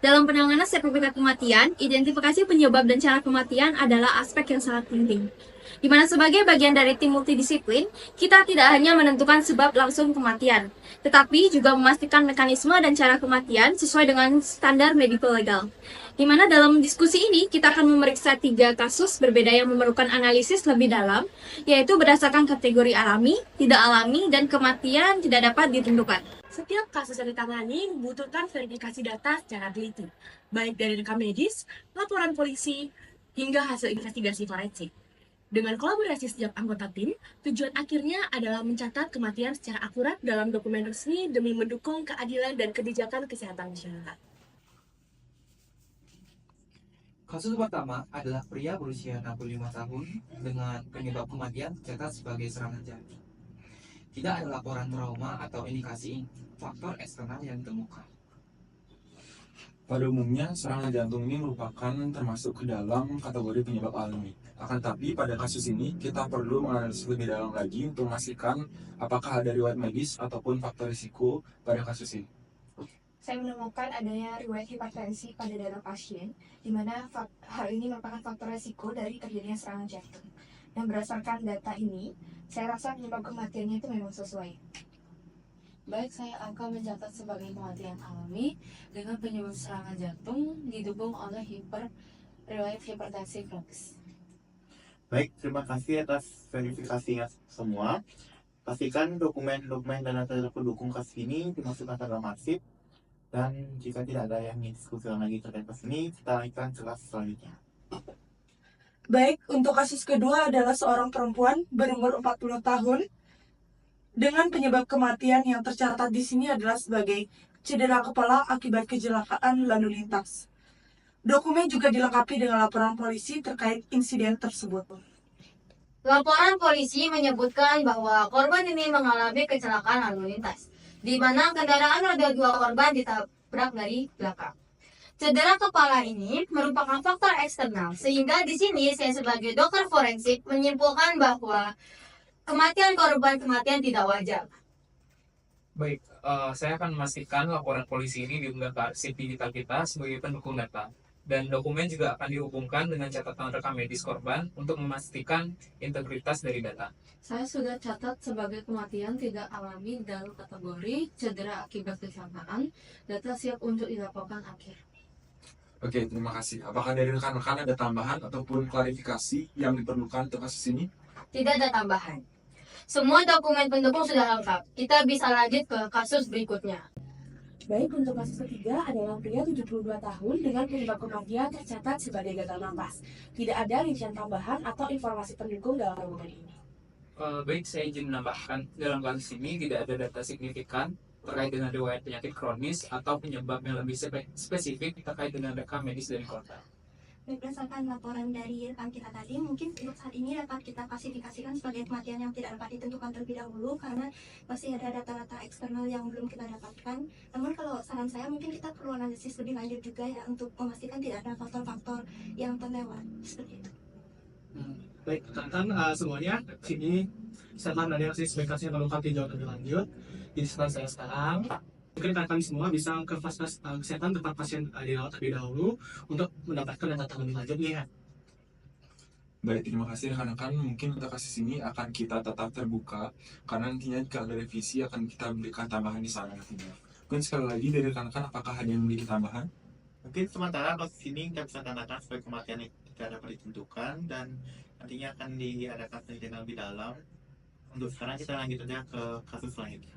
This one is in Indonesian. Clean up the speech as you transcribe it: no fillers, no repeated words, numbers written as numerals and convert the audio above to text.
Dalam penanganan sertifikat kematian, identifikasi penyebab dan cara kematian adalah aspek yang sangat penting. Di mana sebagai bagian dari tim multidisiplin, kita tidak hanya menentukan sebab langsung kematian, tetapi juga memastikan mekanisme dan cara kematian sesuai dengan standar medical legal. Di mana dalam diskusi ini, kita akan memeriksa 3 kasus berbeda yang memerlukan analisis lebih dalam, yaitu berdasarkan kategori alami, tidak alami, dan kematian tidak dapat ditentukan. Setiap kasus yang ditangani membutuhkan verifikasi data secara teliti, baik dari rekam medis, laporan polisi, hingga hasil investigasi forensik. Dengan kolaborasi setiap anggota tim, tujuan akhirnya adalah mencatat kematian secara akurat dalam dokumen resmi demi mendukung keadilan dan kebijakan kesehatan masyarakat. Kasus pertama adalah pria berusia 65 tahun dengan penyebab kematian tercatat sebagai serangan jantung. Tidak ada laporan trauma atau indikasi faktor eksternal yang ditemukan. Pada umumnya, serangan jantung ini merupakan termasuk ke dalam kategori penyebab alami. Akan tetapi, pada kasus ini, kita perlu menganalisis lebih dalam lagi untuk memastikan apakah ada riwayat medis ataupun faktor risiko pada kasus ini. Saya menemukan adanya riwayat hipertensi pada darah pasien, di mana hal ini merupakan faktor risiko dari terjadinya serangan jantung. Dan berdasarkan data ini, saya rasa penyebab kematiannya itu memang sesuai. Baik, saya akan mencatat sebagai kematian alami dengan penyebab serangan jantung didukung oleh riwayat hipertensi kronis. Baik, terima kasih atas verifikasinya semua. Pastikan dokumen-dokumen dan data pendukung kasus ini dimasukkan ke dalam arsip. Dan jika tidak ada yang ingin diskusikan lagi terkait kasus ini, kita lanjutkan ke kasus selanjutnya. Baik, untuk kasus kedua adalah seorang perempuan berumur 40 tahun dengan penyebab kematian yang tercatat di sini adalah sebagai cedera kepala akibat kecelakaan lalu lintas. Dokumen juga dilengkapi dengan laporan polisi terkait insiden tersebut. Laporan polisi menyebutkan bahwa korban ini mengalami kecelakaan lalu lintas, di mana kendaraan roda 2 korban ditabrak dari belakang. Cedera kepala ini merupakan faktor eksternal, sehingga di sini saya sebagai dokter forensik menyimpulkan bahwa kematian korban tidak wajar. Baik, saya akan memastikan laporan polisi ini diunggah ke arsip digital kita sebagai pendukung data. Dan dokumen juga akan dihubungkan dengan catatan rekam medis korban untuk memastikan integritas dari data. Saya sudah catat sebagai kematian tidak alami dalam kategori cedera akibat kecelakaan. Data siap untuk dilaporkan akhir. Oke, terima kasih. Apakah dari rekan-rekan ada tambahan ataupun klarifikasi yang diperlukan untuk kasus ini? Tidak ada tambahan. Semua dokumen pendukung sudah lengkap. Kita bisa lanjut ke kasus berikutnya. Baik, untuk kasus ketiga adalah pria 72 tahun dengan penyebab kematian tercatat sebagai gagal napas. Tidak ada rincian tambahan atau informasi pendukung dalam dokumen ini. Baik, saya izin menambahkan, dalam kasus ini tidak ada data signifikan terkait dengan riwayat penyakit kronis atau penyebab yang lebih spesifik terkait dengan rekam medis dari korban. Berdasarkan laporan dari rekan kita tadi, mungkin untuk saat ini dapat kita klasifikasikan sebagai kematian yang tidak dapat ditentukan terlebih dahulu karena masih ada data-data eksternal yang belum kita dapatkan. Namun kalau saran saya mungkin kita perlu analisis lebih lanjut juga ya untuk memastikan tidak ada faktor-faktor yang terlewat seperti itu. Baik, rekan semuanya, sini saya akan analisis verifikasi yang lengkap dijawab lebih lanjut. Di sebelah saya sekarang, mungkin kami semua bisa ke fasilitas kesehatan tempat pasien dirawat terlebih dahulu untuk mendapatkan data lebih lanjut ya. Baik, terima kasih rekan-rekan. Mungkin untuk kasus ini akan kita tetap terbuka karena nantinya jika ada revisi akan kita berikan tambahan di sana nantinya. Mungkin sekali lagi dari rekan-rekan apakah ada yang memiliki tambahan? Mungkin sementara kasus ini kita bisa tandatan sebagai kematian yang tidak dapat ditentukan dan nantinya akan diadakan penelitian lebih dalam. Untuk sekarang kita lanjut saja ke kasus selanjutnya.